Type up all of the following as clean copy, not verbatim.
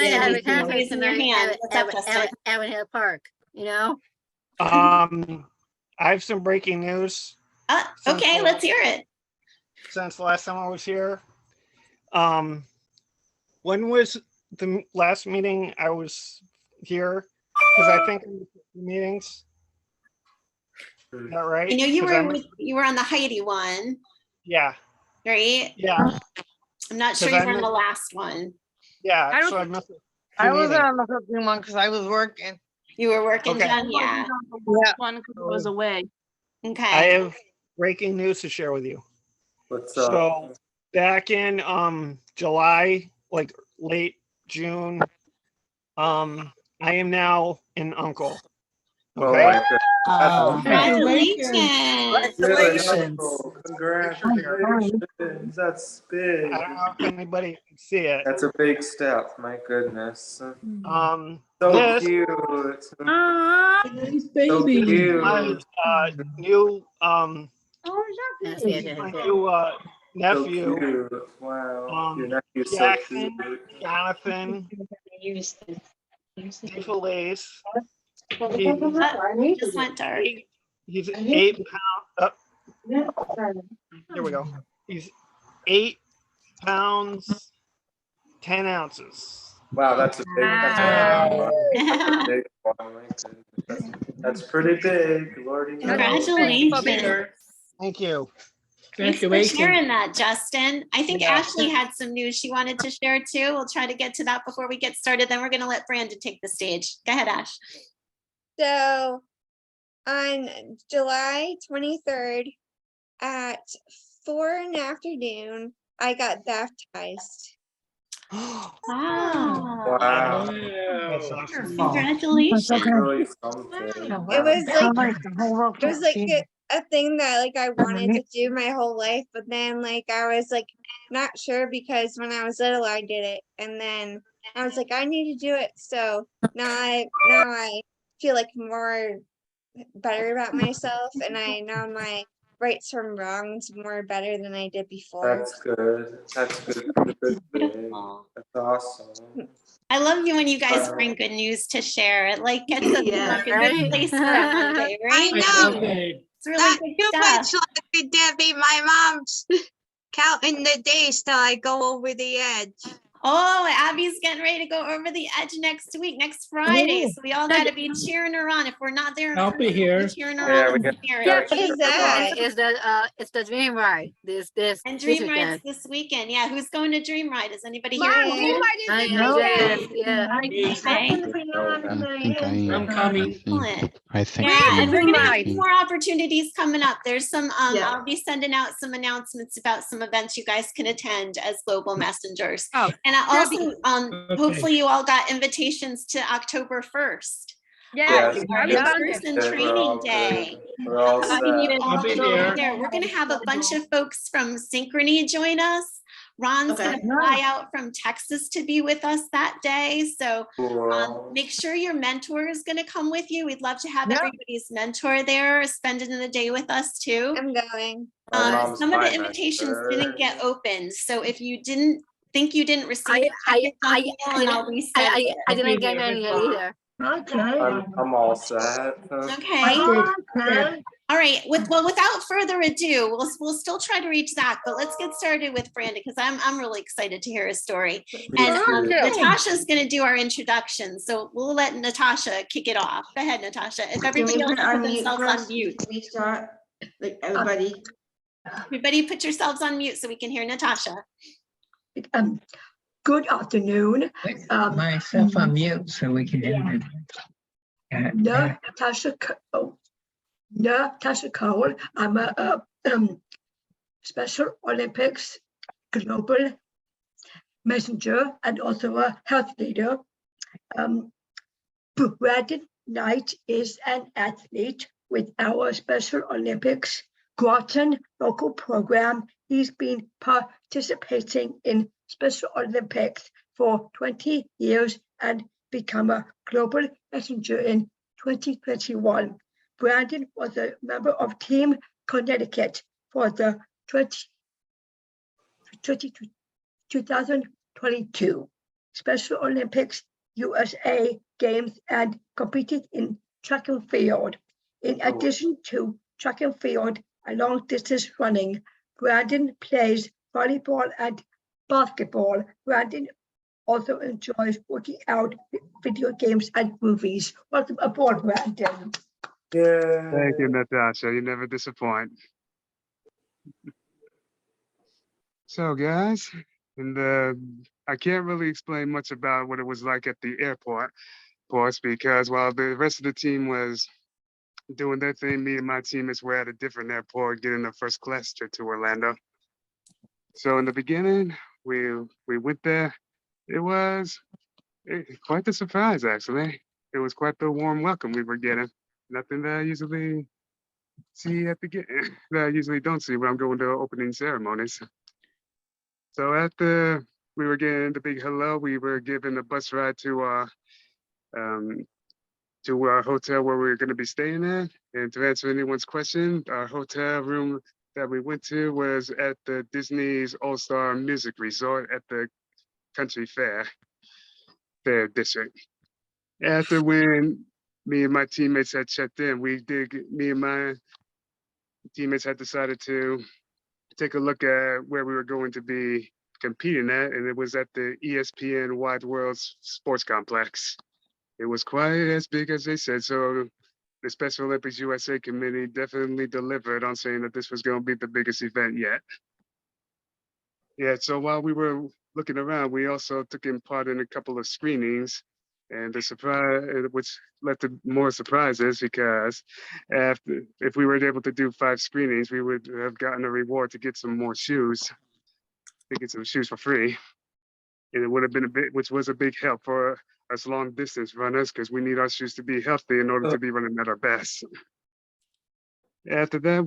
kind of have a Raising your contest tonight hand. What's up, Justin? at Avon Hill Park, you know? I have some breaking news Okay, let's hear it. since the last time I was here. When was the last meeting I was here? Because I think meetings. Is that right? I know you 'Cause you were on the Heidi one, Yeah, right? yeah, I'm not sure 'Cause you I were on the missed- last one. yeah. I don't So I think- missed a few I wasn't meetings. on the 15 one because I was working. You were working, Okay. Jen? Yeah. Yeah. One because it was away. I Okay. have breaking news to share with you. What's So back in July, like late June, I am now an uncle. Oh Okay. my goodness. That's Congratulations. Congratulations. Congratulations. That's big. I don't know if anybody can see it. That's a big step. My goodness. So So this cute. Nice So cute. my new That's my fantastic. new So nephew, cute. Wow. Your nephew's so Jackson, cute. Jonathan, DeFelice. Just went dark. He's 8 pounds. Here we go. He's 8 pounds 10 ounces. Wow, that's a big, Wow. that's a big one. My goodness. That's pretty big. Lordy knows. Congratulations. Thank you. Thanks for sharing that, Justin. I think Yeah. Ashley had some news she wanted to share too. We'll try to get to that before we get started. Then we're going to let Brandon take the stage. Go ahead, Ash. So on July 23rd at 4 in the afternoon, I got baptized. Wow. Wow. That's awesome. Congratulations. That's really something. It was like a thing that like I wanted to do my whole life, but then like I was like not sure because when I was little I did it, and then I was like I need to do it. So now I feel like more better about myself, and I know my rights from wrongs more better than I did before. That's good. That's good. Good thing. Beautiful. That's awesome. I love you when you guys bring good news to share. It like gets us in like a good right? place for that Monday, right? I know. It's really Not good too stuff. much like Debbie. My mom's counting the days till I go over the edge. Oh, Abby's getting ready to go over the edge next week, next Friday. So we all got to be cheering her on. If we're not there, I'll be here. cheering her Yeah, on. we in got- spirit. Yeah, What is that? It's the dream ride. This And this Dream weekend. Rides this weekend. Yeah, who's going to Dream Ride? Is anybody Mom, here? Dream Ride is I this know weekend. that. Yeah. Okay. I'm coming. Excellent. I think Yeah, and we're Dream gonna Ride. have more opportunities coming up. There's some, Yeah. I'll be sending out some announcements about some events you guys can attend as global messengers. Oh, And I also, Okay. hopefully you all got invitations to October 1st. Yes. Our Yeah. in-person Yeah, we're training all good. day. We're all Hoping set. you all I'll be can be there. there. We're gonna have a bunch of folks from Synchrony join us. Ron's Okay. gonna fly out from Texas to be with us that day. So Cool. make sure your mentor is gonna come with you. We'd love to have everybody's mentor there, spending the day with us too. I'm going. My mom's Some of my the invitations mentor. didn't get opened. So if you didn't think you didn't receive it, I check your junk mail and I'll resend it. I didn't get any either. I'm all set. Okay. All right. Without further ado, we'll still try to reach Zack, but let's get started with Brandon because I'm really excited to hear his story. And Natasha's going to do our introduction, so we'll let Natasha kick it off. Go ahead, Natasha. If everybody else put themselves on mute. We start, like everybody. Everybody put yourselves on mute so we can hear Natasha. Good afternoon. Myself on mute so we can end it. Natasha Cole. I'm a Special Olympics global messenger and also a health leader. Brandon Knight is an athlete with our Special Olympics Groton local program. He's been participating in Special Olympics for 20 years and become a global messenger in 2021. Brandon was a member of Team Connecticut for the 2022. Special Olympics, USA Games, and competed in track and field. In addition to track and field and long distance running, Brandon plays volleyball and basketball. Brandon also enjoys working out, video games, and movies. Welcome aboard, Brandon. Yeah. Thank you, Natasha. You never disappoint. So, guys, and I can't really explain much about what it was like at the airport, of course, because while the rest of the team was doing their thing, me and my teammates were at a different airport getting a first class trip to Orlando. So in the beginning, we went there. It was quite the surprise, actually. It was quite the warm welcome we were getting. Nothing that I usually see at the that I usually don't see when I'm going to opening ceremonies. So after we were getting the big hello, we were given a bus ride um, to our hotel where we were going to be staying at. And to answer anyone's question, our hotel room that we went to was at the Disney's All-Star Music Resort at the Country Fair District. After when me and my teammates had checked in, me and my teammates had decided to take a look at where we were going to be competing at, and it was at the ESPN Wide World Sports Complex. It was quite as big as they said, so the Special Olympics USA committee definitely delivered on saying that this was going to be the biggest event yet. Yeah, so while we were looking around, we also took in part in a couple of screenings, and the surprise, which led to more surprises, because if we were able to do 5 screenings, we would have gotten a reward to get some more shoes, to get some shoes for free. And it would have been which was a big help for us long distance runners, because we need our shoes to be healthy in order to be running at our best. After that,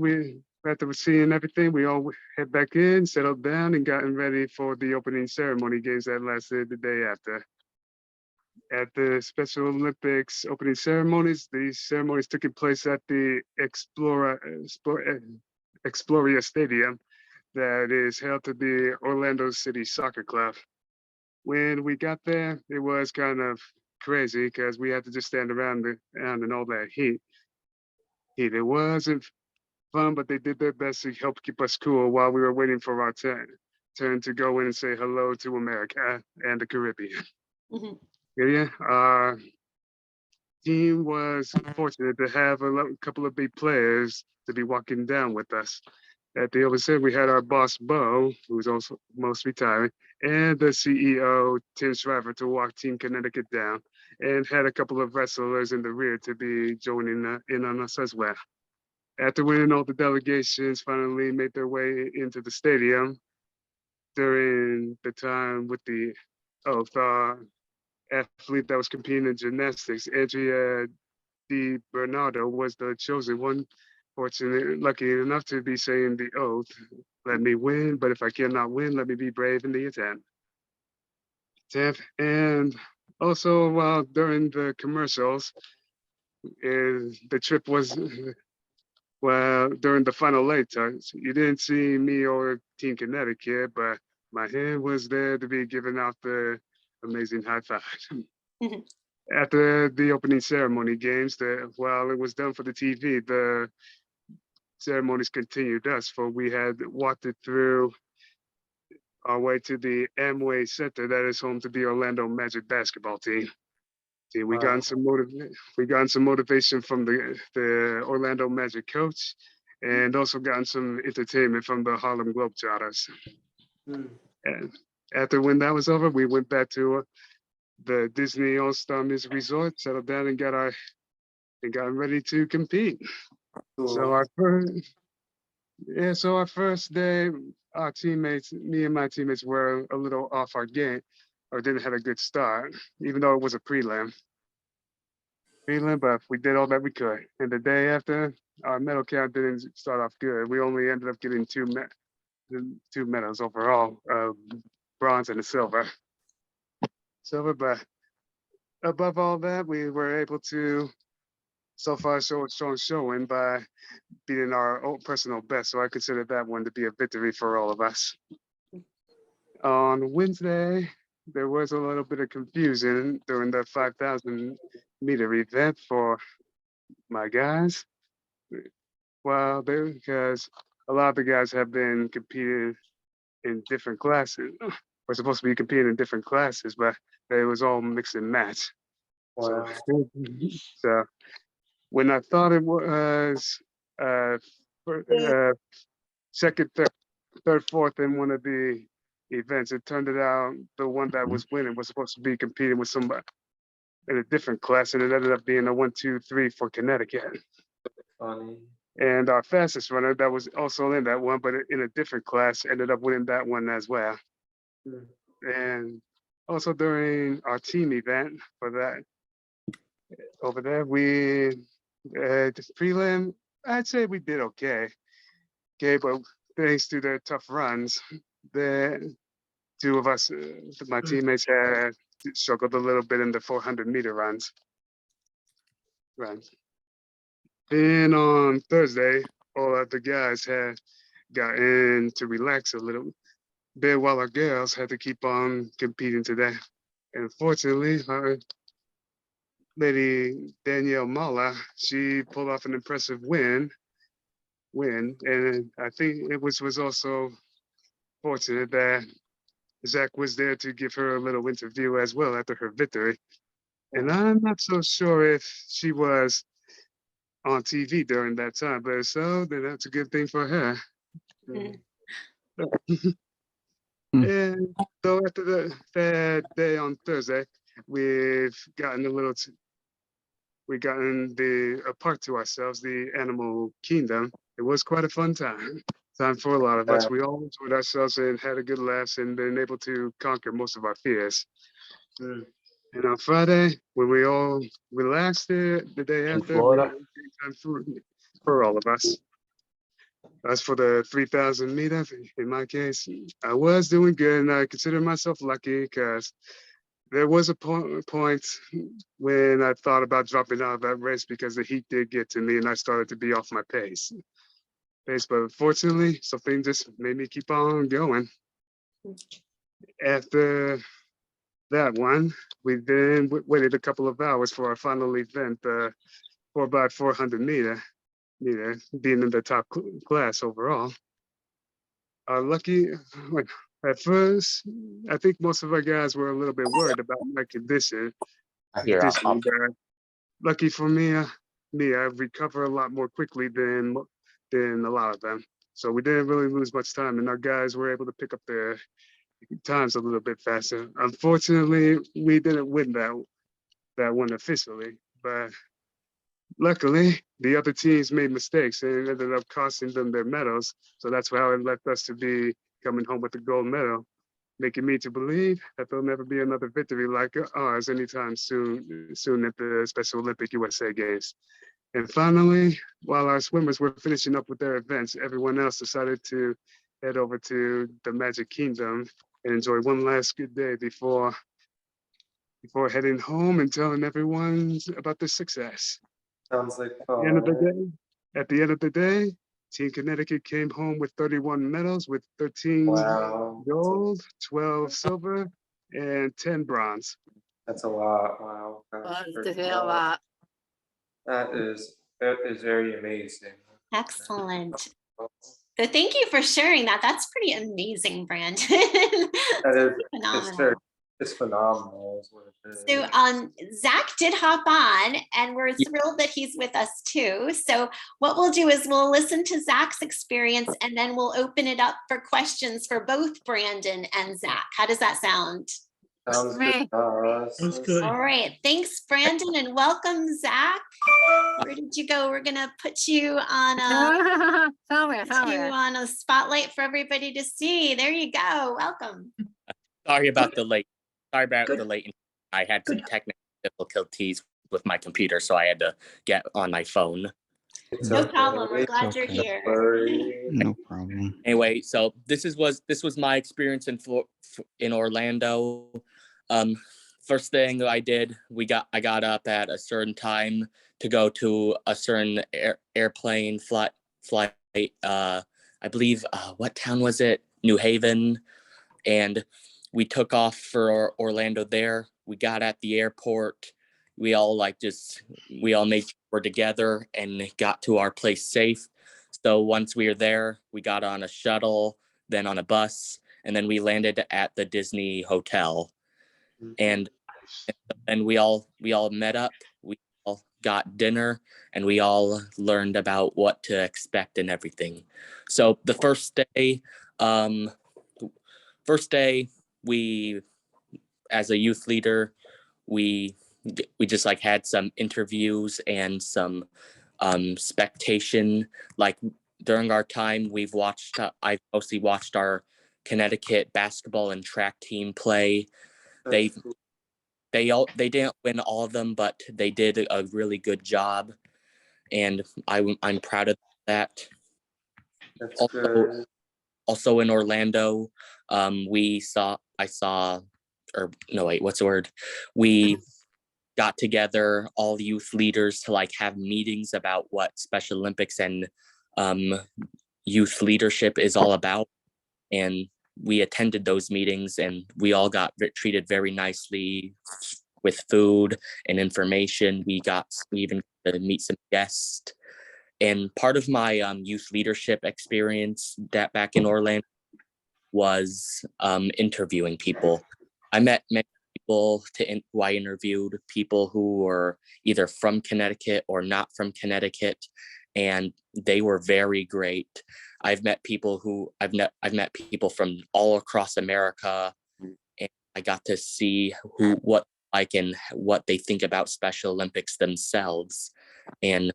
after seeing everything, we all head back in, settled down, and gotten ready for the opening ceremony games that lasted the day after. At the Special Olympics opening ceremonies, these ceremonies took place at the Exploria Stadium that is held to the Orlando City Soccer Club. When we got there, it was kind of crazy because we had to just stand around in all that heat. It wasn't fun, but they did their best to help keep us cool while we were waiting for our turn to go in and say hello to America and the Caribbean. Mhm. Yeah, our team was fortunate to have a couple of big players to be walking down with us. At the overseas, we had our boss, Bo, who's also most retired, and the CEO, Tim Shriver, to walk Team Connecticut down, and had a couple of wrestlers in the rear to be joining in on us as well. After winning, all the delegations finally made their way into the stadium. During the time with the athlete that was competing in gymnastics, Andrea Di Bernardo, was the chosen one. Fortunate, lucky enough to be saying the oath, "Let me win, but if I cannot win, let me be brave in the attempt." And also, while during the commercials, the trip was, well, during the final leg touch, you didn't see me or Team Connecticut, but my hand was there to be giving out the amazing high five. Mhm. After the opening ceremony games, while it was done for the TV, the ceremonies continued us, for we had walked it through our way to the Amway Center that is home to the Orlando Magic basketball team. See, we got some motivation from the Orlando Magic coach, and also gotten some entertainment from the Harlem Globetrotters. And after when that was over, we went back to the Disney All-Star Music Resort, settled down, and got ready to compete. So our first day, me and my teammates were a little off our game, or didn't have a good start, even though it was a prelim. But we did all that we could. And the day after, our medal count didn't start off good. We only ended up getting two medals overall, bronze and a silver. But above all that, we were able to so far show a strong showing by beating our own personal best. So I consider that one to be a victory for all of us. On Wednesday, there was a little bit of confusion during the 5,000 meter event for my guys. Well, because a lot of the guys have been competing in different classes. We're supposed to be competing in different classes, but it was all mix and match. So, Wow. so when I thought it was second, third, fourth in one of the events, it turned it out the one that was winning was supposed to be competing with somebody in a different class, and it ended up being a 1, 2, 3 for Connecticut. Funny. And our fastest runner that was also in that one, but in a different class, ended up winning that one as well. Hmm. And also during our team event for that over there, we the prelim, I'd say we did okay. Okay, but thanks to their tough runs, the two of us, my teammates had struggled a little bit in the 400-meter runs. Then on Thursday, all of the guys had got in to relax a little bit while our girls had to keep on competing today. And fortunately, our lady Danielle Mala, she pulled off an impressive win. And I think it was also fortunate that Zack was there to give her a little interview as well after her victory. And I'm not so sure if she was on TV during that time, but if so, then that's a good thing for her. And so after that day on Thursday, we've gotten a park to ourselves, the animal kingdom. It was quite a fun time for a lot of us. We all enjoyed ourselves and had a good laugh and been able to conquer most of our fears. And on Friday, when we all relaxed the day In after, we had Florida. a great time for all of us. As for the 3,000 meetup, in my case, I was doing good and I consider myself lucky because there was a point when I thought about dropping out of that race because the heat did get to me and I started to be off my pace. But fortunately, something just made me keep on going. After that one, we then waited a couple of hours for our final event, 4x400 meter, being in the top class overall. Lucky, at first, I think most of our guys were a little bit worried about my condition. But lucky for me, I recover a lot more quickly than a lot of them. So we didn't really lose much time, and our guys were able to pick up their times a little bit faster. Unfortunately, we didn't win that one officially, but luckily the other teams made mistakes and it ended up costing them their medals. So that's how it left us to be coming home with the gold medal, making me to believe that there'll never be another victory like ours anytime soon at the Special Olympic USA Games. And finally, while our swimmers were finishing up with their events, everyone else decided to head over to the Magic Kingdom and enjoy one last good day before heading home and telling everyone about their success. Sounds like At the end of the fun. day, Team Connecticut came home with 31 medals, with 13 Wow. gold, 12 silver, and 10 bronze. That's a lot. Wow. Well, First it's a of hell of a all, lot. that is very amazing. Excellent. So thank you for sharing that. That's pretty amazing, Brandon. That is Phenomenal. it's phenomenal. Is what it is. So Zack did hop on and we're thrilled that he's with us too. So what we'll do is we'll listen to Zack's experience and then we'll open it up for questions for both Brandon and Zack. How does that sound? Sounds good to us. Sounds good. All right. Thanks, Brandon, and welcome, Zack. Where did you go? We're gonna put you on a spotlight for everybody to see. There you go. Welcome. Sorry about the late. I had some technical difficulties with my computer, so I had to get on my phone. No problem. We're glad you're here. No problem. Anyway, so this was my experience in Orlando. First thing I did, I got up at a certain time to go to a certain airplane flight. I believe what town was it? New Haven, and we took off for Orlando there. We got at the airport. We all made sure we're together and got to our place safe. So once we were there, we got on a shuttle, then on a bus, and then we landed at the Disney hotel. And we all met up. We all got dinner, and we all learned about what to expect and everything. So the first day, we, as a youth leader, we just like had some interviews and some spectation. Like during our time, I've mostly watched our Connecticut basketball and track team play. They didn't win all of them, but they did a really good job, and I'm proud of that. That's Also, good. also in Orlando, we got together, all youth leaders, to like have meetings about what Special Olympics and youth leadership is all about. And we attended those meetings, and we all got treated very nicely with food and information. We even got to meet some guests. And part of my youth leadership experience back in Orlando was interviewing people. I met many people who I interviewed, people who were either from Connecticut or not from Connecticut, and they were very great. I've met people from all across America, and I got to see what and what they think about Special Olympics themselves. And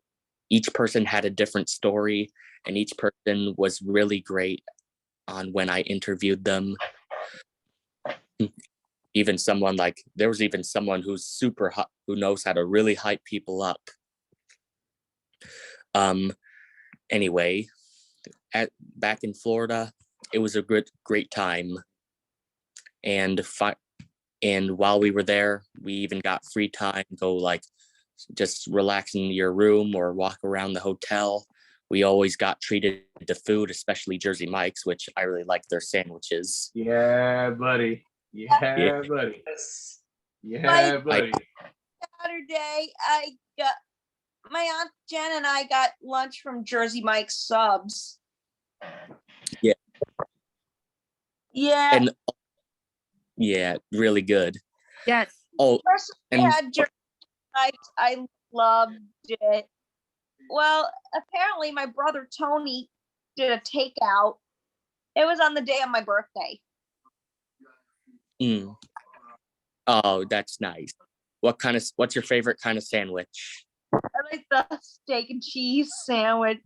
each person had a different story, and each person was really great on when I interviewed them. There was even someone who's super hot, who knows how to really hype people up. Anyway, back in Florida, it was a great time. And while we were there, we even got free time to go like just relax in your room or walk around the hotel. We always got treated to food, especially Jersey Mike's, which I really like their sandwiches. Yeah, buddy. Yeah, buddy. Yeah, buddy. Saturday, my Aunt Jen and I got lunch from Jersey Mike's subs. Yeah. Yeah. And yeah, really good. Yes. Oh, and I had Jersey Mike's. I loved it. Well, apparently my brother Tony did a takeout. It was on the day of my birthday. Oh, that's nice. What's your favorite kind of sandwich? I like the steak and cheese sandwich.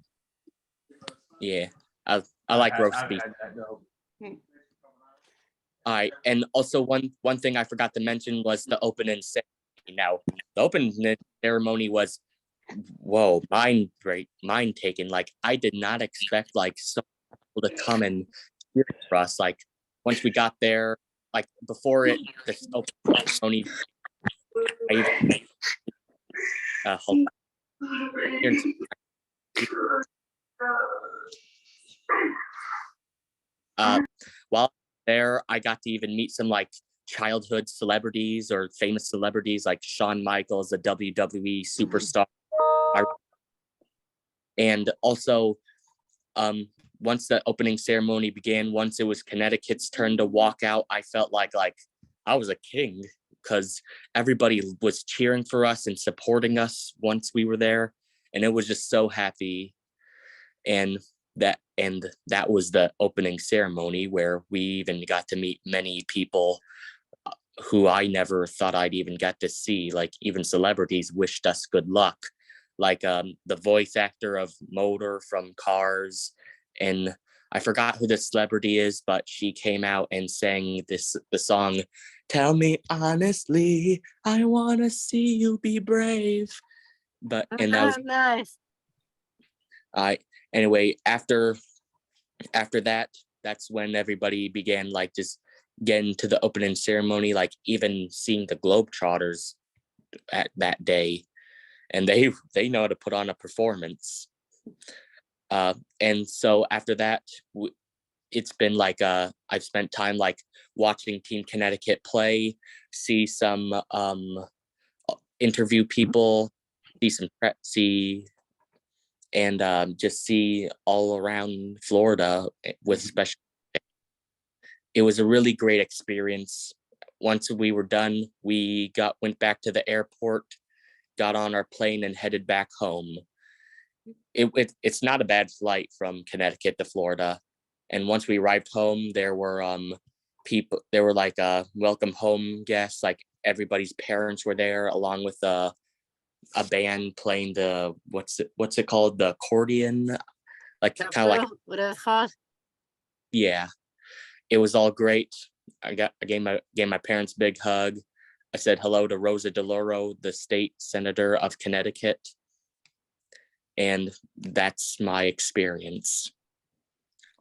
Yeah, I like roast beef. All right, and also one thing I forgot to mention was the opening ceremony. Now, the opening ceremony was, whoa, mind taking. Like, I did not expect like so many people to come and cheer for us. Like, once we got there, like before the opening ceremony, hold on. While there, I got to even meet some like childhood celebrities or famous celebrities like Shawn Michaels, a WWE superstar. And also, once the opening ceremony began, once it was Connecticut's turn to walk out, I felt like I was a king, because everybody was cheering for us and supporting us once we were there. And it was just so happy. And that was the opening ceremony, where we even got to meet many people who I never thought I'd even get to see. Like, even celebrities wished us good luck, like the voice actor of Motor from Cars, and I forgot who the celebrity is, but she came out and sang the song, "Tell Me Honestly, I Wanna See You Be Brave." And that was nice. Anyway, after that, that's when everybody began like just getting to the opening ceremony, like even seeing the Globetrotters at that day, and they know how to put on a performance. And so after that, it's been like I've spent time like watching Team Connecticut play, see some interview people, see and just see all around Florida with special. It was a really great experience. Once we were done, we went back to the airport, got on our plane and headed back home. It's not a bad flight from Connecticut to Florida. And once we arrived home, there were like welcome home guests, like everybody's parents were there, along with a band playing the what's it called, the accordion, like kind of like, whatever it's called. Yeah, it was all great. I gave my parents a big hug. I said hello to Rosa DeLauro, the state senator of Connecticut, and that's my experience.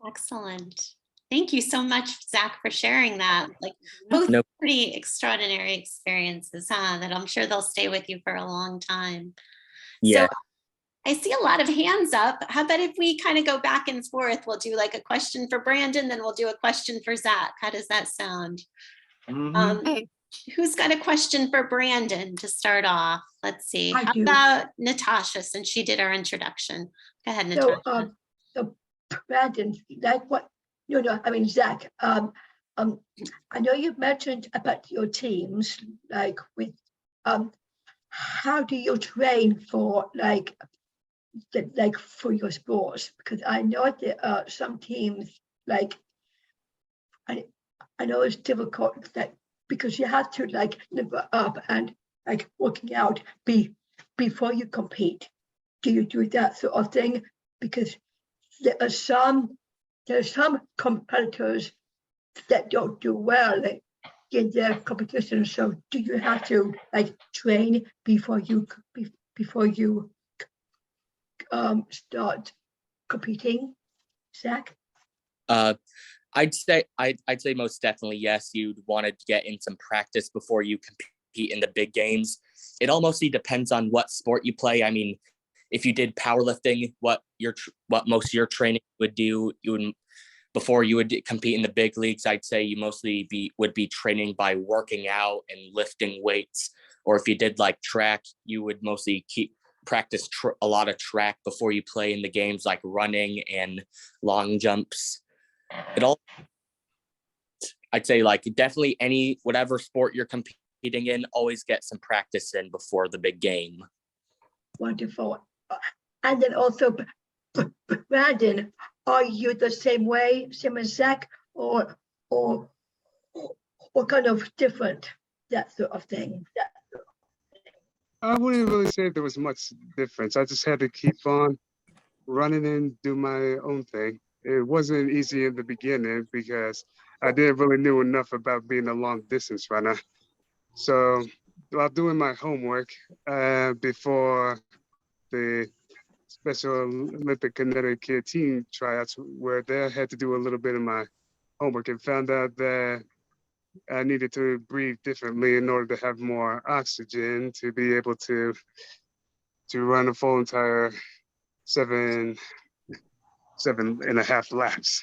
Excellent. Thank you so much, Zach, for sharing that. Like both pretty extraordinary experiences, that I'm sure they'll stay with you for a long time. Yeah. So I see a lot of hands up. How about if we kind of go back and forth? We'll do like a question for Brandon, then we'll do a question for Zach. How does that sound? Who's got a question for Brandon to start off? Let's see. How about Natasha, since she did our introduction? Go ahead, Natasha. So Brandon, like what, I mean, Zach, I know you've mentioned about your teams, like with, how do you train for like for your sports? Because I know there are some teams, like, I know it's difficult, that because you have to like live up and like working out before you compete. Do you do that sort of thing? Because there's some competitors that don't do well in their competition. So do you have to like train before you start competing, Zach? I'd say most definitely yes. You'd want to get in some practice before you compete in the big games. It almost depends on what sport you play. I mean, if you did powerlifting, what most of your training would do, before you would compete in the big leagues, I'd say you mostly would be training by working out and lifting weights. Or if you did like track, you would mostly practice a lot of track before you play in the games, like running and long jumps. I'd say like definitely whatever sport you're competing in, always get some practice in before the big game. Wonderful. And then also, Brandon, are you the same as Zach, or kind of different, that sort of thing? I wouldn't really say there was much difference. I just had to keep on running and do my own thing. It wasn't easy in the beginning because I didn't really know enough about being a long distance runner. So while doing my homework before the Special Olympic Connecticut team tryouts, where they had to do a little bit of my homework, and found out that I needed to breathe differently in order to have more oxygen to be able to run a full entire 7.5 laps.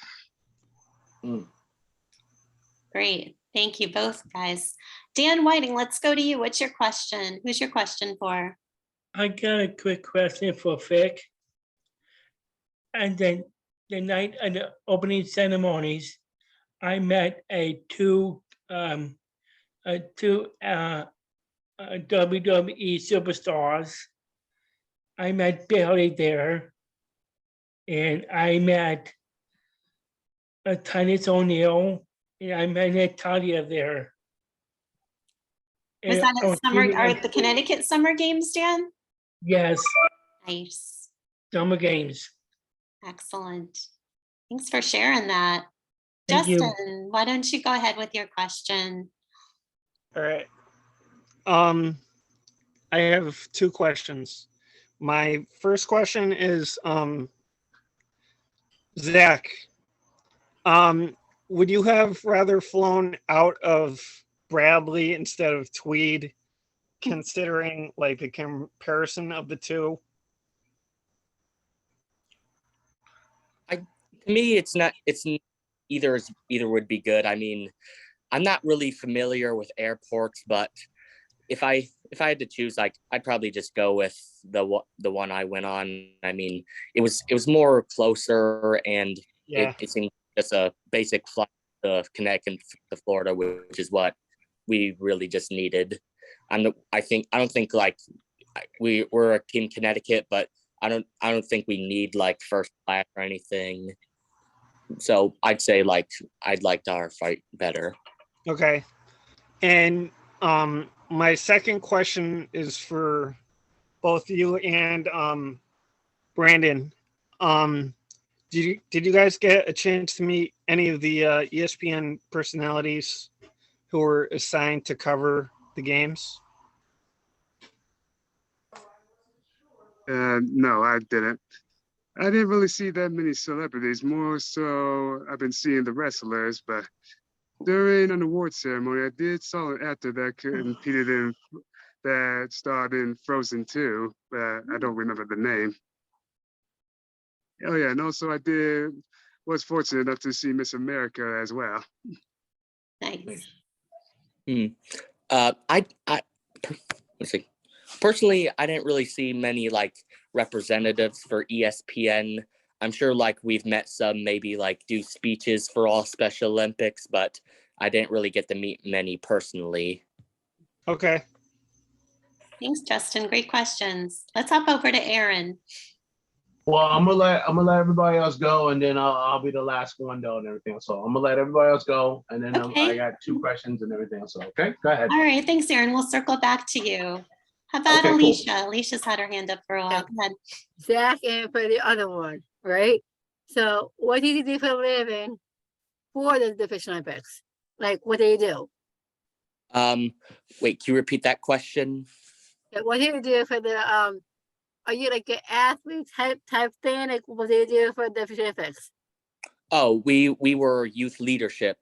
Great. Thank you both, guys. Dan Whiting, let's go to you. What's your question? Who's your question for? I got a quick question for Vic. And then the night of the opening ceremonies, I met two WWE superstars. I met Bailey there, and I met Titus O'Neil, and I met Natalia there. Was that at the Connecticut Summer Games, Dan? Yes. Nice. Summer Games. Excellent. Thanks for sharing that. Thank you. Justin, why don't you go ahead with your question? All right. I have two questions. My first question is, Zach, would you have rather flown out of Bradley instead of Tweed, considering like the comparison of the two? To me, it's either would be good. I mean, I'm not really familiar with airports, but if I had to choose, like I'd probably just go with the one I went on. I mean, it was more closer, and Yeah. it seemed just a basic flight to Connecticut to Florida, which is what we really just needed. I don't think like we're a team Connecticut, but I don't think we need like first class or anything. So I'd say like I'd like our fight better. Okay. And my second question is for both you and Brandon. Did you guys get a chance to meet any of the ESPN personalities who were assigned to cover the games? No, I didn't. I didn't really see that many celebrities. More so, I've been seeing the wrestlers, but during an award ceremony, I did saw an actor that competed in that starred in Frozen 2, but I don't remember the name. Oh yeah, and also was fortunate enough to see Miss America as well. Nice. Let's see. Personally, I didn't really see many like representatives for ESPN. I'm sure like we've met some maybe like do speeches for all Special Olympics, but I didn't really get to meet many personally. Okay. Thanks, Justin. Great questions. Let's hop over to Aaron. Well, I'm gonna let everybody else go, and then I'll be the last one though, and everything. So I'm gonna let everybody else go, and then Okay. I got 2 questions and everything. So okay, go ahead. All right, thanks, Aaron. We'll circle back to you. How about Okay, cool. Alicia? Alicia's had her hand up for a while. Go ahead. Zach and for the other one, right? So what did you do for a living for the Special Olympics? Like, what do you do? Wait, can you repeat that question? What do you do for the are you like an athlete type thing? Like, what do you do for the Special Olympics? Oh, we were youth leadership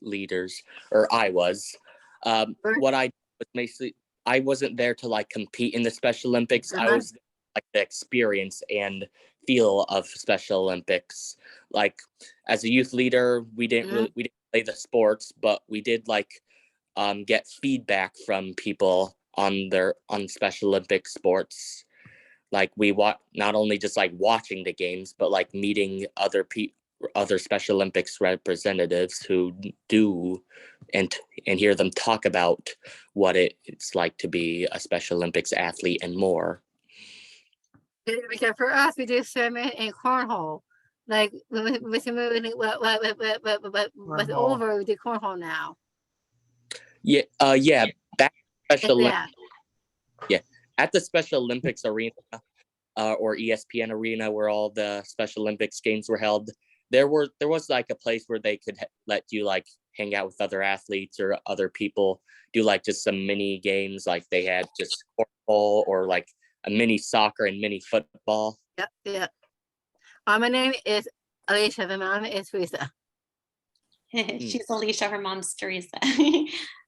leaders, or I was. What I was basically, I wasn't there to like compete in the Special Olympics. I was like the experience and feel of Special Olympics. Like as a youth leader, we didn't play the sports, but we did like get feedback from people on Special Olympic sports. Like we not only just like watching the games, but like meeting other Special Olympics representatives who do and hear them talk about what it's like to be a Special Olympics athlete and more. Because for us, we do swimming and cornhole. Like with over, we do cornhole now. Yeah. Back Special Yeah. At the Special Olympics arena or ESPN arena where all the Special Olympics games were held, there was like a place where they could let you like hang out with other athletes or other people, do like just some mini games, like they had just cornhole or like a mini soccer and mini football. Yeah. My name is Alicia. My mom is Teresa. She's Alicia. Her mom's Teresa.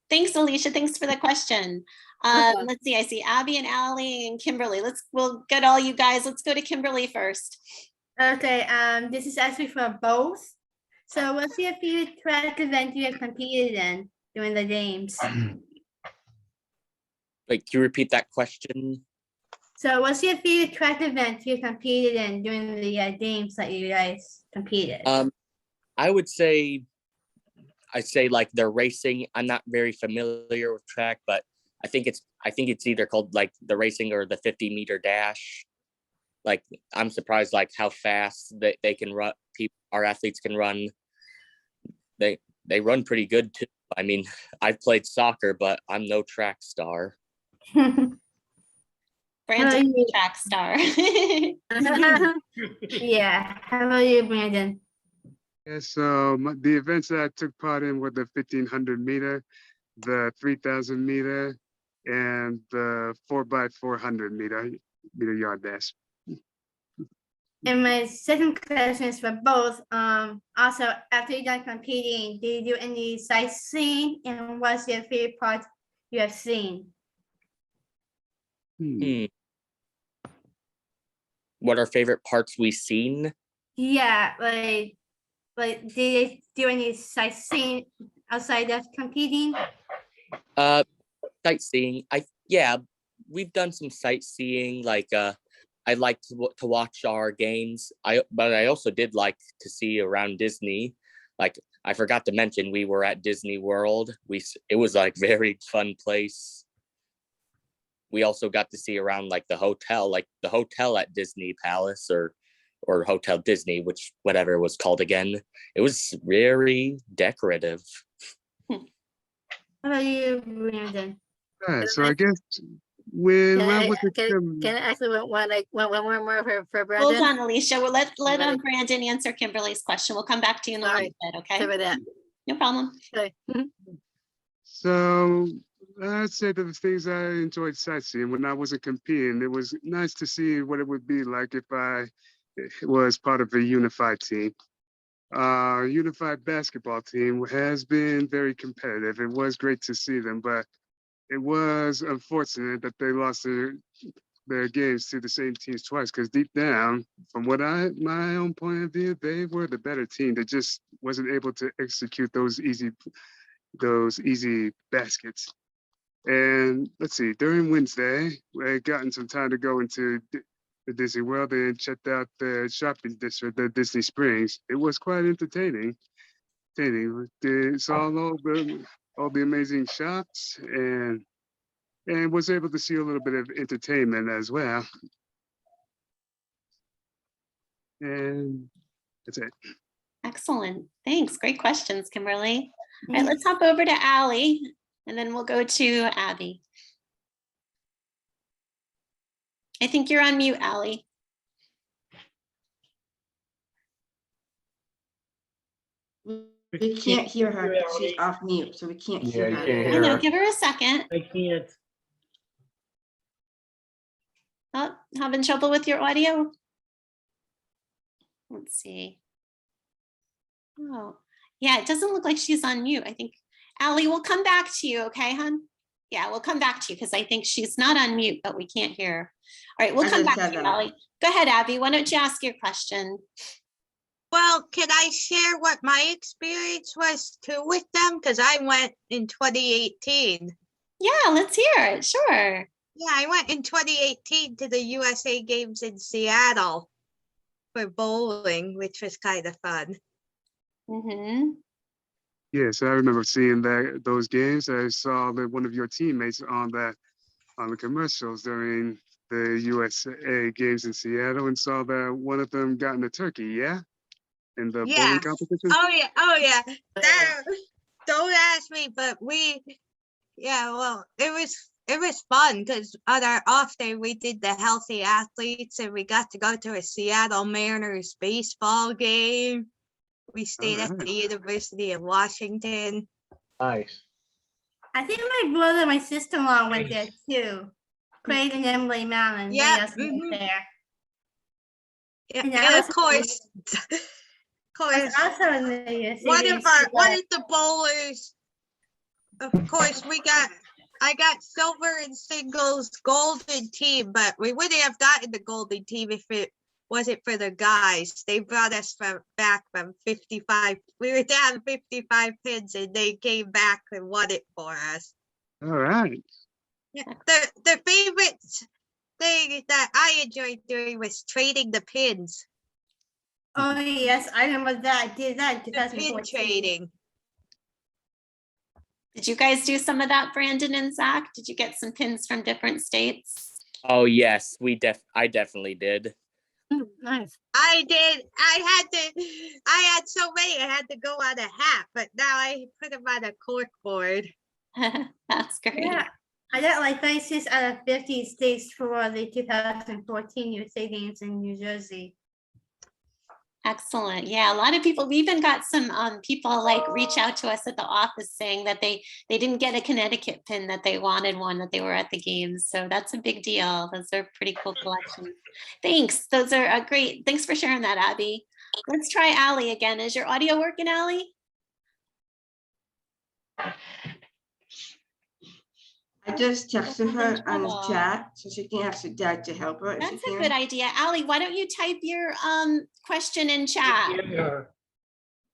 Thanks, Alicia. Thanks for the question. Let's see. I see Abby and Allie and Kimberly. We'll get all you guys. Let's go to Kimberly first. Okay. This is actually for both. So, what's your favorite track event you have competed in during the games? Wait, can you repeat that question? So, what's your favorite track event you competed in during the games that you guys competed? I'd say like the racing. I'm not very familiar with track, but I think it's either called like the racing or the 50-meter dash. Like I'm surprised like how fast they can run. Our athletes can run. They run pretty good too. I mean, I've played soccer, but I'm no track star. Brandon, track star. Yeah. How about you, Brandon? Yeah, so the events that I took part in were the 1500 meter, the 3000 meter, and the 4x400 meter yard dash. And my second question is for both. Also, after you done competing, did you do any sightseeing? And what's your favorite part you have seen? What are favorite parts we've seen? Yeah, like Like, did they do any sightseeing outside of competing? Sightseeing. Yeah, we've done some sightseeing. Like I like to watch our games. But I also did like to see around Disney. Like I forgot to mention, we were at Disney World. It was like very fun place. We also got to see around like the hotel at Disney Palace or Hotel Disney, which whatever it was called again. It was very decorative. How about you, Brandon? All right, so I guess when Can I I, was a can I actually one more for Hold Brandon? on, Alicia. We'll let Right. Brandon answer Kimberly's question. We'll come back to you in a Sorry. little bit, okay? Sorry about that. No problem. Okay. So I'd say that the things I enjoyed sightseeing when I wasn't competing, it was nice to see what it would be like if I was part of a unified team. Unified basketball team has been very competitive. It was great to see them, but it was unfortunate that they lost their games to the same teams twice. Because deep down, from my own point of view, they were the better team. They just wasn't able to execute those easy baskets. And let's see, during Wednesday, we had gotten some time to go into the Disney World and checked out the shopping district, the Disney Springs. It was quite entertaining. Saw all the amazing shops and was able to see a little bit of entertainment as well. And that's it. Excellent. Thanks. Great questions, Kimberly. All right, let's hop over to Allie, and then we'll go to Abby. I think you're on mute, Allie. We can't hear her. She's off mute, so we can't hear you her. can't I hear know, her. give her a second. I can't. Oh, having trouble with your audio? Let's see. Oh, yeah, it doesn't look like she's on mute. I think, Allie, we'll come back to you, okay, hon? Yeah, we'll come back to you because I think she's not on mute, but we can't hear her. All right, we'll come back to you, Allie. Go ahead, Abby. Why don't you ask your question? Well, can I share what my experience was too with them? Because I went in 2018. Yeah, let's hear it. Sure. Yeah, I went in 2018 to the USA Games in Seattle for bowling, which was kind of fun. Mm-hmm. Yes, I remember seeing those games. I saw that one of your teammates on the commercials during the USA Games in Seattle, and saw that one of them got in a turkey. Yeah, in the bowling competition. Oh yeah. Don't ask me, but well, it was fun because on our off day we did the healthy athletes, and we got to go to a Seattle Mariners baseball game. We stayed at the University of Washington. Nice. I think my brother and my sister-in-law went there too. Craig and Emily Mallon. Yeah. Went there. Yeah, And of course. Also in the One of the bowlers, of course, I got silver in singles, golden team, but we wouldn't have gotten the golden team if it wasn't for the guys. They brought us back from 55. We were down 55 pins, and they came back and won it for us. All right. Yeah, the favorite thing that I enjoyed doing was trading the pins. Oh yes, I remember that. I did that in The 2014. pin trading. Did you guys do some of that, Brandon and Zach? Did you get some pins from different states? Oh yes, I definitely did. Nice. I did. I had so many, I had to go on a hat, but now I put them on a cork board. That's great. Yeah, I got like 36 out of 50 states for the 2014 USA Games in New Jersey. Excellent. Yeah, a lot of people, we even got some people like reach out to us at the office saying that they didn't get a Connecticut pin, that they wanted one, that they were at the games. So that's a big deal. Those are pretty cool collections. Thanks. Those are great. Thanks for sharing that, Abby. Let's try Allie again. Is your audio working, Allie? I just texted her on the chat so she can ask her dad to help her. That's a good idea. Allie, why don't you type your question in chat?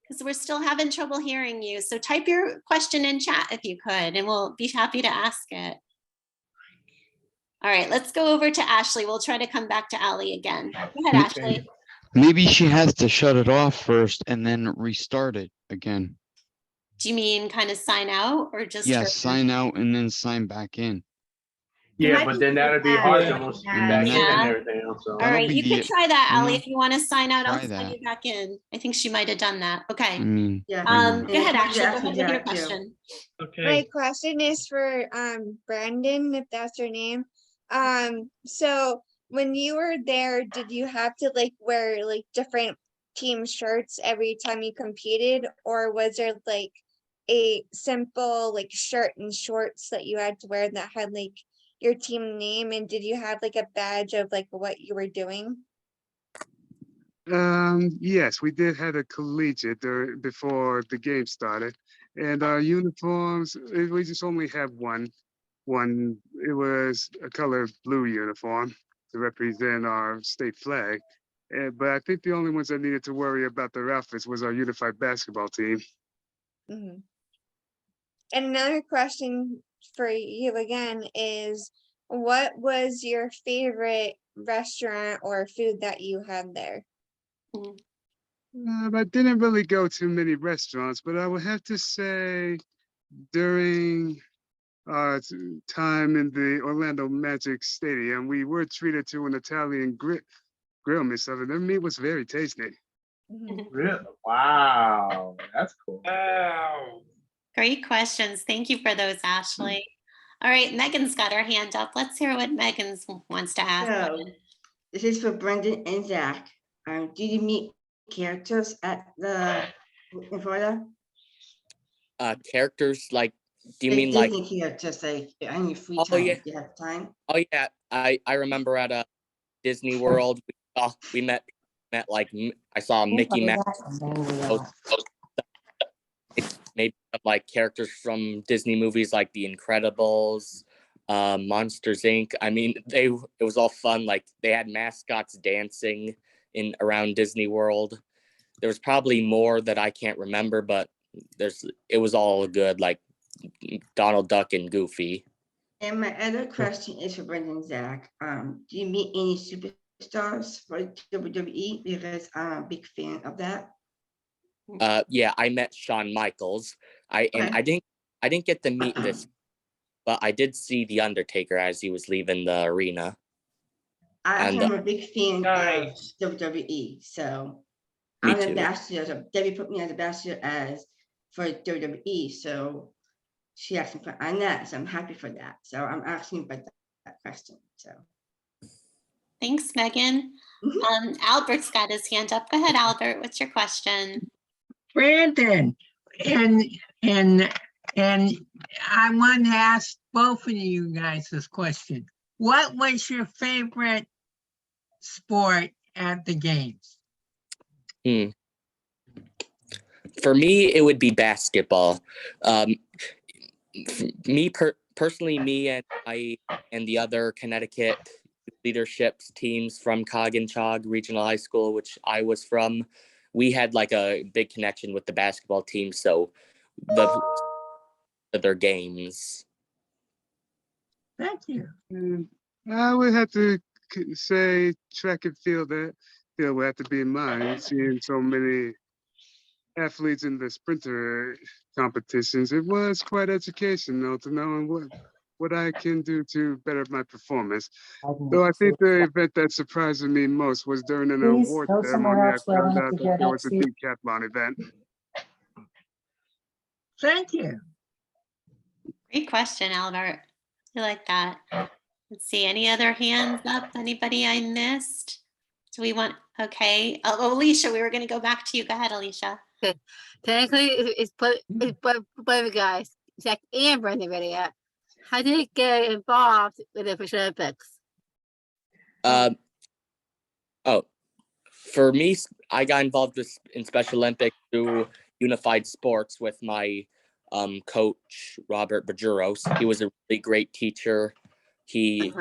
because we're still having trouble hearing you. So type your question in chat if you could, and we'll be happy to ask it. All right, let's go over to Ashley. We'll try to come back to Allie again. Go ahead, Ashley. Maybe she has to shut it off first and then restart it again. Do you mean kind of sign out or just Yeah, her? sign out and then sign back in. Yeah, but then that'd be hard Yeah. to once you get back in and everything else. So. All That'll right, be you the- could try that, Allie, Mhm. if you want to sign out. I'll Try sign that. you back in. I think she might have done that. Okay. I mean, Yeah. Go ahead, Ashley. Go ahead with your Jack, too. question. My Okay. question is for Brandon, if that's your name. So when you were there, did you have to like wear like different team shirts every time you competed, or was there like a simple like shirt and shorts that you had to wear that had like your team name, and did you have like a badge of like what you were doing? Yes, we did have a collegiate before the game started, and our uniforms, we just only had one. It was a color blue uniform to represent our state flag. But I think the only ones that needed to worry about their outfits was our unified basketball team. And another question for you again is, what was your favorite restaurant or food that you had there? I didn't really go to many restaurants, but I would have to say during our time in the Orlando Magic Stadium, we were treated to an Italian grill meat stuff, and their meat was very tasty. Really? Wow, that's cool. Wow. Great questions. Thank you for those, Ashley. All right, Megan's got her hand up. Let's hear what Megan's wants to ask. So, this is for Brendan and Zach. Do you meet characters at in Florida? Characters like, do you mean like? Disney characters, like on your free Oh time? yeah. Do you have time? Oh yeah. I remember at a Disney World, we met like I saw Mickey Mouse. Maybe like characters from Disney movies like The Incredibles, Monsters Inc. I mean, it was all fun. Like they had mascots dancing around Disney World. There was probably more that I can't remember, but it was all good, like Donald Duck and Goofy. And my other question is for Brendan and Zach. Do you meet any superstars for WWE? Because I'm a big fan of that. Yeah, I met Shawn Michaels. I didn't get to meet this, but I did see The Undertaker as he was leaving the arena. I'm a big fan of WWE, so Me I'm an too. ambassador. So Debbie put me as ambassador for WWE, so she asked me on that, so I'm happy for that. So I'm asking about that question. So Thanks, Megan. Albert's got his hand up. Go ahead, Albert. What's your question? Brandon, and I want to ask both of you guys this question. What was your favorite sport at the games? For me, it would be basketball. Personally, me and the other Connecticut leadership teams from Cog Regional High School, which I was from, we had like a big connection with the basketball team. So their games. Thank you. I would have to say track and field would have to be in mind. Seeing so many athletes in the sprinter competitions, it was quite educational to know what I can do to better my performance. Though I think the event that surprised me most was during an award ceremony. I found out that there was a decathlon event. Thank you. Great question, Albert. I like that. Let's see, any other hands up? Anybody I missed? Do we want, okay. Oh, Alicia, we were going to go back to you. Go ahead, Alicia. Okay. Technically, it's both the guys, Zack and Brendan ready at. How did you get involved with the Special Olympics? For me, I got involved in Special Olympics through Unified Sports with my coach, Robert Bajuros. He was a really great teacher. He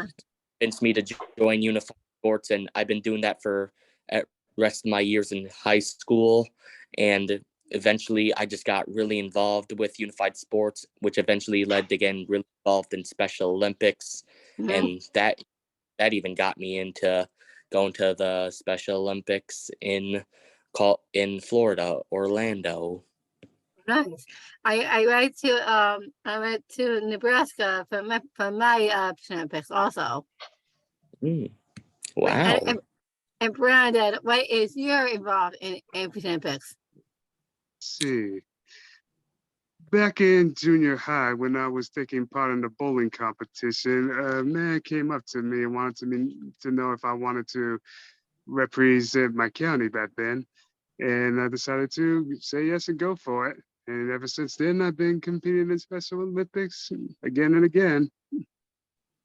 convinced me to join Unified Sports, and I've been doing that for the rest of my years in high school. And eventually I just got really involved with unified sports, which eventually led to getting really involved in Special Olympics. Mhm. And that even got me into going to the Special Olympics in Florida, Orlando. Nice. I went to Nebraska for my Olympics also. Wow. And Brandon, what is your involved in Olympics? See, back in junior high, when I was taking part in the bowling competition, a man came up to me and wanted me to know if I wanted to represent my county back then. And I decided to say yes and go for it. And ever since then, I've been competing in Special Olympics again and again.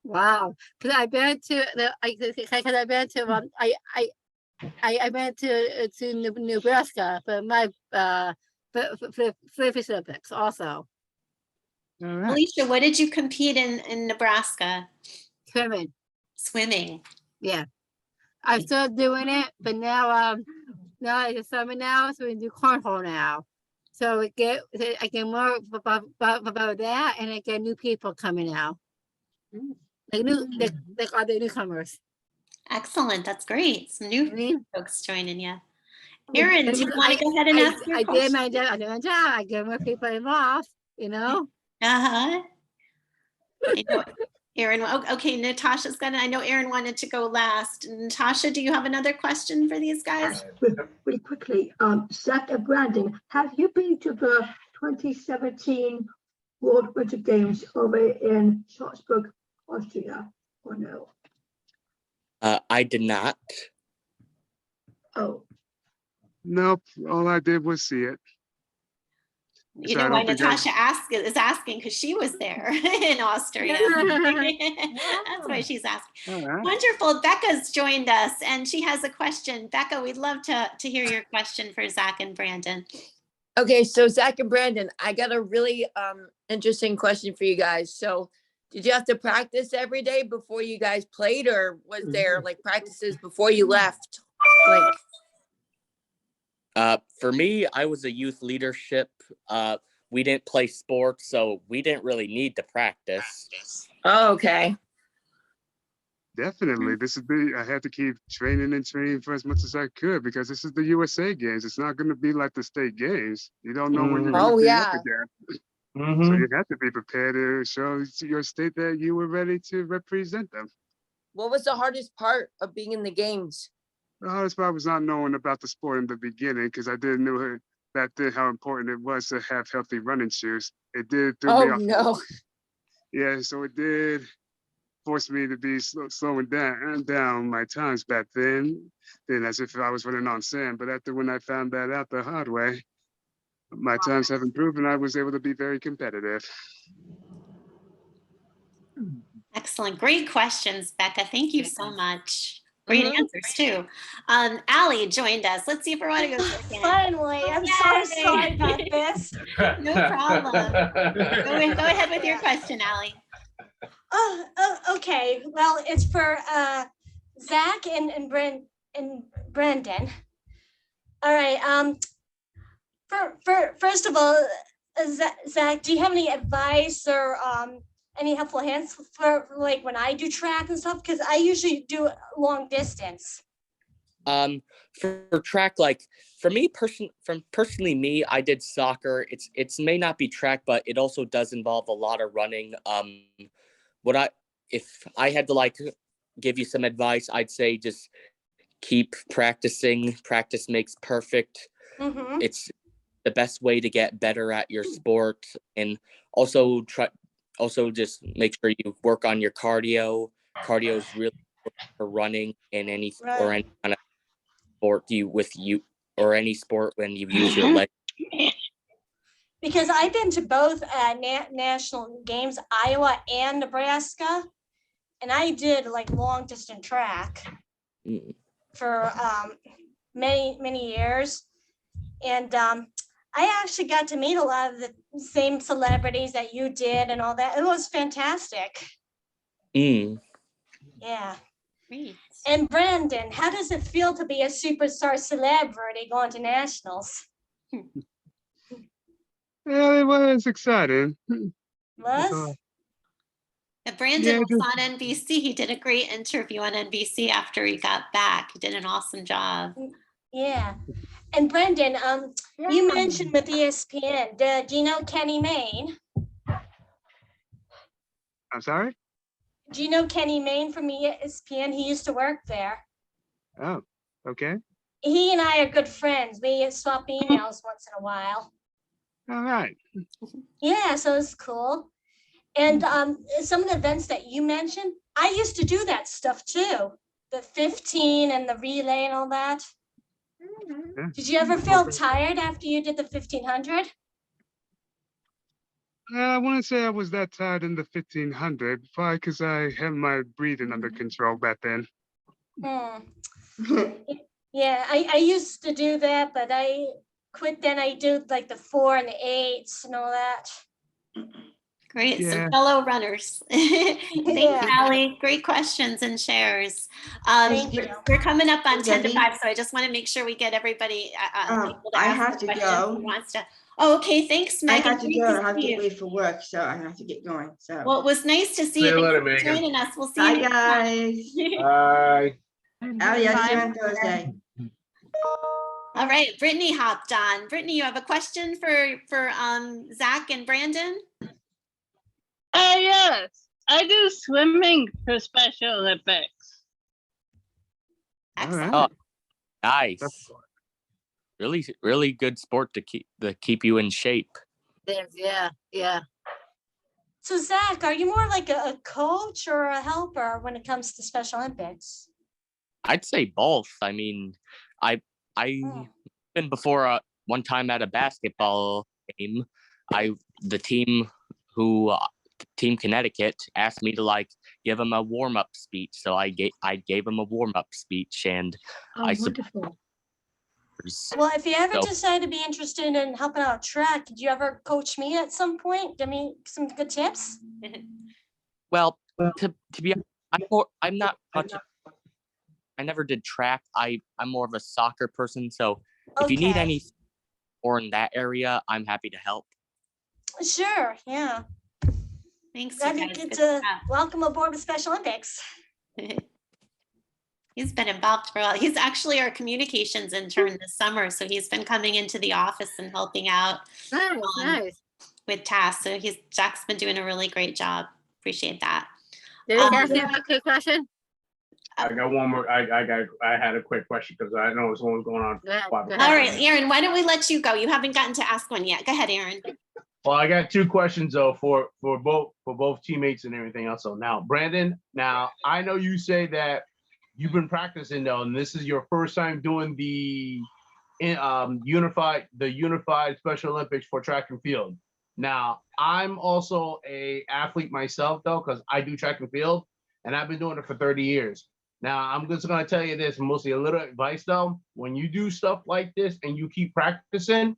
Wow. Because I've been to I've been to I went to Nebraska for my for Olympics also. All right. Alicia, what did you compete in Nebraska? Swimming. Swimming. Yeah. I'm still doing it, but now it's the summer now, so we do cornhole now. So I get more about that, and I get new people coming out. Like other newcomers. Excellent. That's great. Some new Mhm. folks joining you. Erin, do you want to go ahead and ask your I question? did my job. I did my job. I get more people involved, you know? Uh-huh. I know. Erin, okay, Natasha's gonna, I know Erin wanted to go last. Natasha, do you have another question for these guys? Really quickly, Zack and Brandon, have you been to the 2017 World Winter Games over in Salzburg, Austria, or no? I did not. Oh, Nope, all I did was see it. You So I know why don't think I- Natasha is asking because she was there in Austria. That's why she's asking. All right. Wonderful. Becca's joined us and she has a question. Becca, we'd love to hear your question for Zack and Brandon. Okay, so Zack and Brandon, I got a really interesting question for you guys. So did you have to practice every day before you guys played, or was there like practices before you left? Like, For me, I was a youth leadership. We didn't play sports, so we didn't really need to practice. oh, okay. Definitely. I had to keep training and training for as much as I could because this is the USA games. It's not going to be like the state games. You don't know what you're going to Oh, be yeah. up against. Mm-hmm. So you have to be prepared to show your state that you were ready to represent them. What was the hardest part of being in the games? The hardest part was not knowing about the sport in the beginning because I didn't know back then how important it was to have healthy running shoes. It did throw me Oh, off. no. Yeah, so it did force me to be slowing down my times back then as if I was running on sand. But after when I found that out the hard way, my times have improved and I was able to be very competitive. Excellent. Great questions, Becca. Thank you so much. Great answers too. Allie joined us. Let's see if Veronica goes first. Finally, I'm so sorry about this. No problem. Go ahead with your question, Allie. Oh, okay. Well, it's for Zack and Brandon. All right. First of all, Zack, do you have any advice or any helpful hints for like when I do track and stuff? Because I usually do long distance. For track, like for me personally me, I did soccer. It's may not be track, but it also does involve a lot of running. If I had to like give you some advice, I'd say just keep practicing. Practice makes perfect. Mm-hmm. It's the best way to get better at your sport, and also just make sure you work on your cardio. Cardio is really important for running in any or any kind of sport or any sport when you use your leg. Because I've been to both national games, Iowa and Nebraska, and I did like long distance track for many years, and I actually got to meet a lot of the same celebrities that you did and all that. It was fantastic. Yeah. Great. And Brandon, how does it feel to be a superstar celebrity going to nationals? Yeah, it was exciting. Was? Brandon Yeah, was just- on NBC. He did a great interview on NBC after he got back. He did an awesome job. Yeah. And Brendan, you mentioned with ESPN, do you know Kenny Mayne? I'm sorry? Do you know Kenny Mayne from ESPN? He used to work there. Oh, okay. He and I are good friends. We swap emails once in a while. All right. Yeah, so it's cool. And some of the events that you mentioned, I used to do that stuff too. The 15 and the relay and all that. Yeah. Did you ever feel tired after you did the 1500? I wouldn't say I was that tired in the 1500, probably because I had my breathing under control back then. Yeah, I used to do that, but I quit. Then I do like the 4 and the 8s and all that. Great, Yeah. some fellow runners. Thanks, Yeah. Allie. Great questions and shares. Thank you. We're coming up on 10 to Debbie? 5, so I just want to make sure we get everybody people to I ask have the to questions go. who wants to. Oh, okay, thanks, I Megan. have to Great go. I to have to see get you. ready for work, so I have to get going. So Well, it was nice to see See you. you later, Thanks for Megan. joining us. We'll see bye, you next time. guys. Bye. Allie, I'll see you on Thursday. All right, Brittany hopped on. Brittany, you have a question for Zach and Brandon? Yes, I do swimming for Special Olympics. Excellent. Oh, nice. Really good sport to keep you in shape. Yeah, yeah. So Zach, are you more like a coach or a helper when it comes to Special Olympics? I'd say both. I mean, I been before one time at a basketball game. The team Team Connecticut asked me to give them a warm up speech, so I gave them a warm up speech, and wonderful. Well, if you ever So- decide to be interested in helping out track, did you ever coach me at some point? Give me some good tips. Well, to be honest, I'm not much. I never did track. I'm more of a soccer person, so if you need Okay. any or in that area, I'm happy to help. Sure, yeah. Thanks, Glad you you guys. get Good to stuff. welcome aboard with Special Olympics. He's been involved for a while. He's actually our communications intern this summer, so he's been coming into the office and helping out Nice. with tasks. So Jack's been doing a really great job. Appreciate that. Did Cassie have a quick question? I got one more. I had a quick question because I know someone's going on. Go ahead, 5 go o'clock. All right, Aaron, why don't we let you go? You haven't gotten to ask one yet. Go ahead, Aaron. Well, I got 2 questions though for both teammates and everything else. So now, Brandon, now I know you say that you've been practicing though, and this is your first time doing the unified Special Olympics for track and field. Now, I'm also a athlete myself though, because I do track and field, and I've been doing it for 30 years. Now, I'm just gonna tell you this, mostly a little advice though. When you do stuff like this and you keep practicing,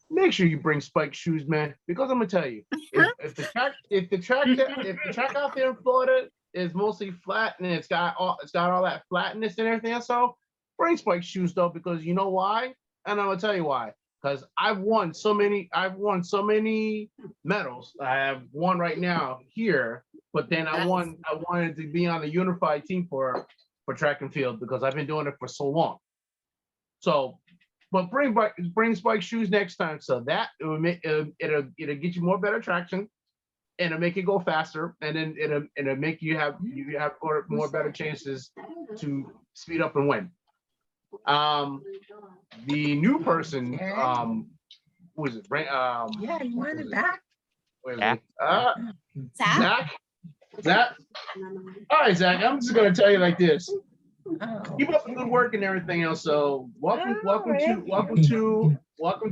make sure you bring spiked shoes, man. Because I'm gonna tell you, if the track out there in Florida is mostly flat and it's got all that flatness and everything else, so bring spiked shoes though, because you know why? And I'm gonna tell you why. Because I've won so many medals. I have one right now here, but then I wanted to be on the unified team for track and field because I've been doing it for so long. So, but bring spike shoes next time, so that it will make it'll get you more better traction, and it'll make it go faster, and then it'll make you have more better chances to speed up and win. The new person, who is it? Yeah, you want it back? Zach. Zach. All right, Zach. I'm just gonna tell you like this. Keep up the good work and everything else. So welcome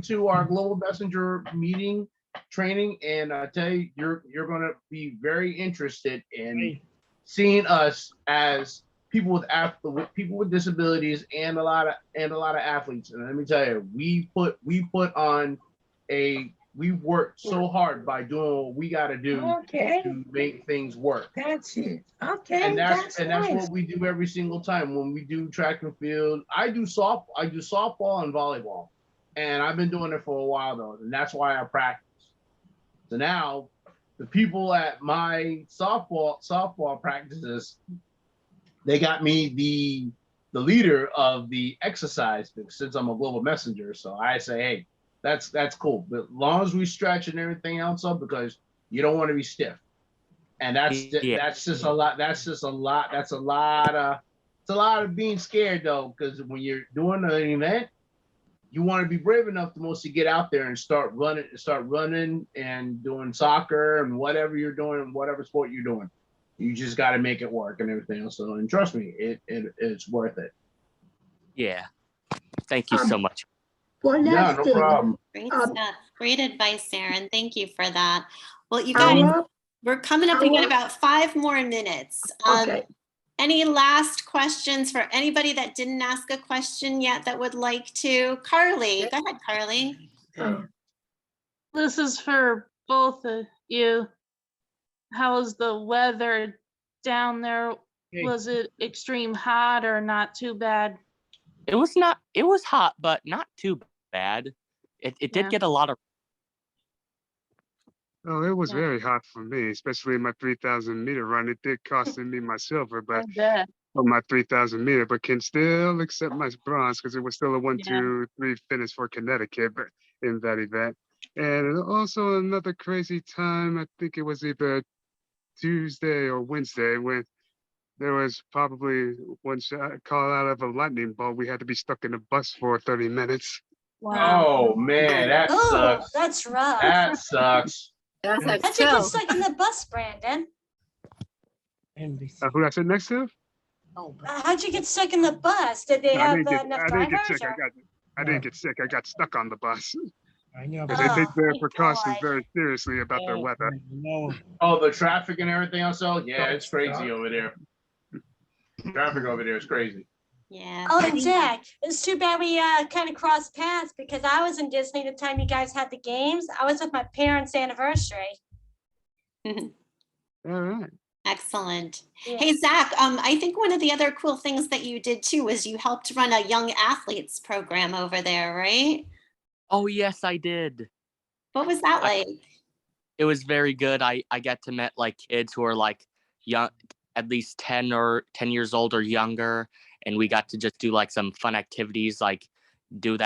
to our Global Messenger meeting training, and I tell you, you're gonna be very interested in seeing us as people with disabilities and a lot of athletes. And let me tell you, we worked so hard by doing what we got to do to make things work. That's it. Okay, And that's nice. what we do every single time when we do track and field. I do softball and volleyball, and I've been doing it for a while though, and that's why I practice. So now the people at my softball practices, they got me the leader of the exercise since I'm a global messenger. So I say, hey, that's cool. But as long as we stretch and everything else up, because you don't want to be stiff. And that's just a lot. That's a lot of being scared though, because when you're doing an event, you want to be brave enough to mostly get out there and start running and doing soccer and whatever you're doing, whatever sport you're doing. You just got to make it work and everything else. So, and trust me, it's worth it. Yeah. Thank you so much. One Yeah, last no thing. problem. Great stuff. Great advice, Aaron. Thank you for that. Well, you guys, we're coming up. We got about 5 more minutes. Okay. Any last questions for anybody that didn't ask a question yet that would like to? Carly, go ahead, Carly. This is for both of you. How's the weather down there? Was it extreme hot or not too bad? It was hot, but not too bad. It did get a lot of. Oh, it was very hot for me, especially my 3,000 meter run. It did cost me my silver, but for my 3,000 meter, but can still accept my bronze because it was still a 1, 2, 3 finish for Connecticut in that event. And also another crazy time, I think it was either Tuesday or Wednesday when there was probably one shot call out of a lightning bolt. We had to be stuck in a bus for 30 minutes. Oh man, that sucks. That's rough. That sucks. How'd you get stuck in the bus, Brandon? Who I sit next to? How'd you get stuck in the bus? Did they have enough drivers? I didn't get sick. I got stuck on the bus. I know. Because they take their precautions very seriously about their weather. Oh, the traffic and everything else. Oh, yeah, it's crazy over there. Traffic over there is crazy. Yeah. Oh, and Jack, it's too bad we kind of crossed paths because I was in Disney the time you guys had the games. I was with my parents' anniversary. All right. Excellent. Hey, Zach, I think one of the other cool things that you did too was you helped run a young athletes program over there, right? Oh, yes, I did. What was that like? It was very good. I get to meet like kids who are like young, at least 10 years old or younger. And we got to just do like some fun activities, like do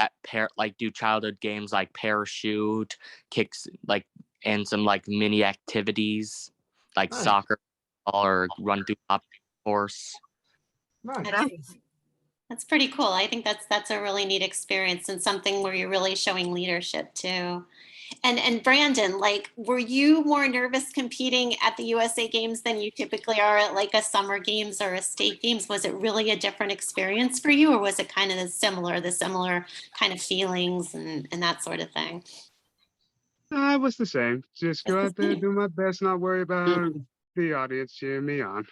childhood games like parachute, kicks, like, and some like mini activities like soccer or run through top course. That's pretty cool. I think that's a really neat experience and something where you're really showing leadership too. And Brandon, like, were you more nervous competing at the USA Games than you typically are at like a summer games or a state games? Was it really a different experience for you, or was it kind of the similar kind of feelings and that sort of thing? It was the same. Just go out there, do my best, not worry about the audience cheering me on.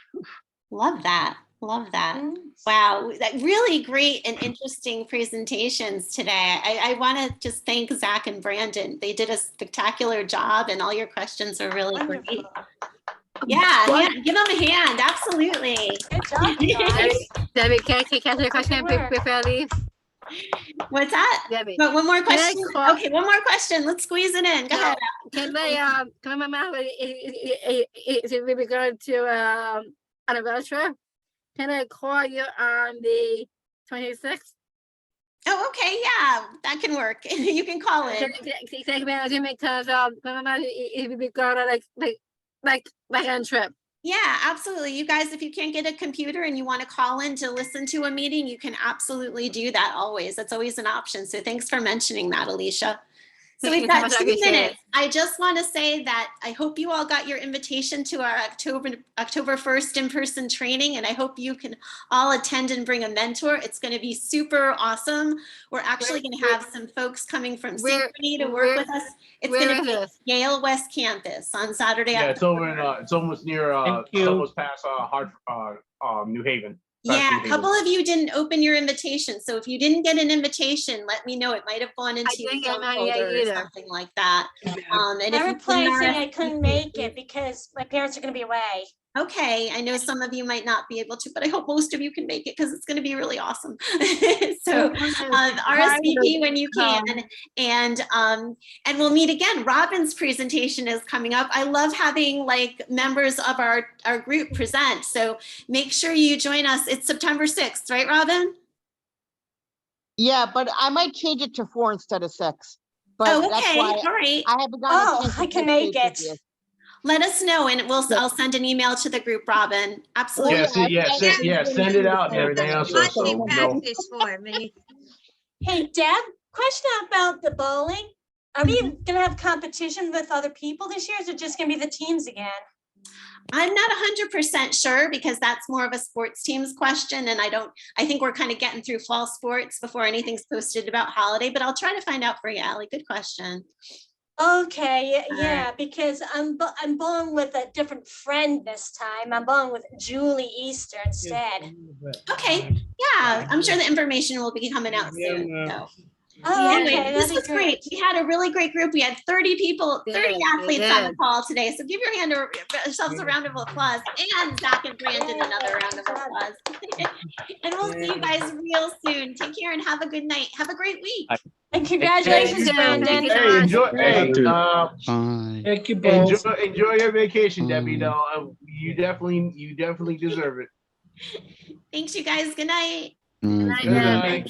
Love that. Love that. Wow. That really great and interesting presentations today. I want to just thank Zach and Brandon. They did a spectacular job and all your questions are really great. Yeah, give them a hand. Absolutely. Good job, guys. Debbie, can I ask a question before I leave? What's that? Debbie. But one more question. Okay, one more question. Let's squeeze it in. Go ahead. Can my mom is in regard to anniversary? Can I call you on the 26th? Oh, okay. Yeah, that can work. You can call in. Thank you, because my mom is in regard to like on trip. Yeah, absolutely. You guys, if you can't get a computer and you want to call in to listen to a meeting, you can absolutely do that always. That's always an option. So thanks for mentioning that, Alicia. So we've got 2 minutes. I just want to say that I hope you all got your invitation to our October 1st in-person training, and I hope you can all attend and bring a mentor. It's going to be super awesome. We're actually going to have some folks coming from Synchrony to work with us. It's going to be at Yale West Campus on Saturday. Yeah, it's over in it's almost near it's almost past New Haven. Yeah, a couple of you didn't open your invitation. So if you didn't get an invitation, let me know. It might have gone into your junk folder or something like that. And I if replied you saying I couldn't make it because my parents are going to be away. Okay, I know some of you might not be able to, but I hope most of you can make it because it's going to be really awesome. So RSVP when you can, and we'll meet again. Robin's presentation is coming up. I love having like members of our group present. So make sure you join us. It's September 6th, right, Robin? Yeah, but I might change it to 4 instead of 6. But Oh, that's okay, why all right. I haven't gotten a chance to I can touch make base with it. you. Let us know and I'll send an email to the group, Robin. Absolutely. Send it out and everything else. Monkey So, practice for me. Hey, Deb, question about the bowling. Are we gonna have competition with other people this year? Or is it just gonna be the teams again? I'm not 100% sure because that's more of a sports teams question. And I think we're kind of getting through fall sports before anything's posted about holiday, but I'll try to find out for you, Allie. Good question. Okay, yeah, right. because I'm bowling with a different friend this time. I'm bowling with Julie Easter instead. Okay, yeah, I'm sure the information will be coming out soon. So. Oh, Anyway, okay, this that'd was be great. We had a really great group. We had 30 people, 30 athletes on the call today. So give yourselves a round of applause, and Zack and Brandon another round of applause. And we'll see you guys real soon. Take care and have a good night. Have a great week. And congratulations, Brandon. Hey, enjoy. Hey, Thank you both. enjoy your vacation, Debbie. Though you definitely deserve it. Thanks, you guys. Good night. Good night.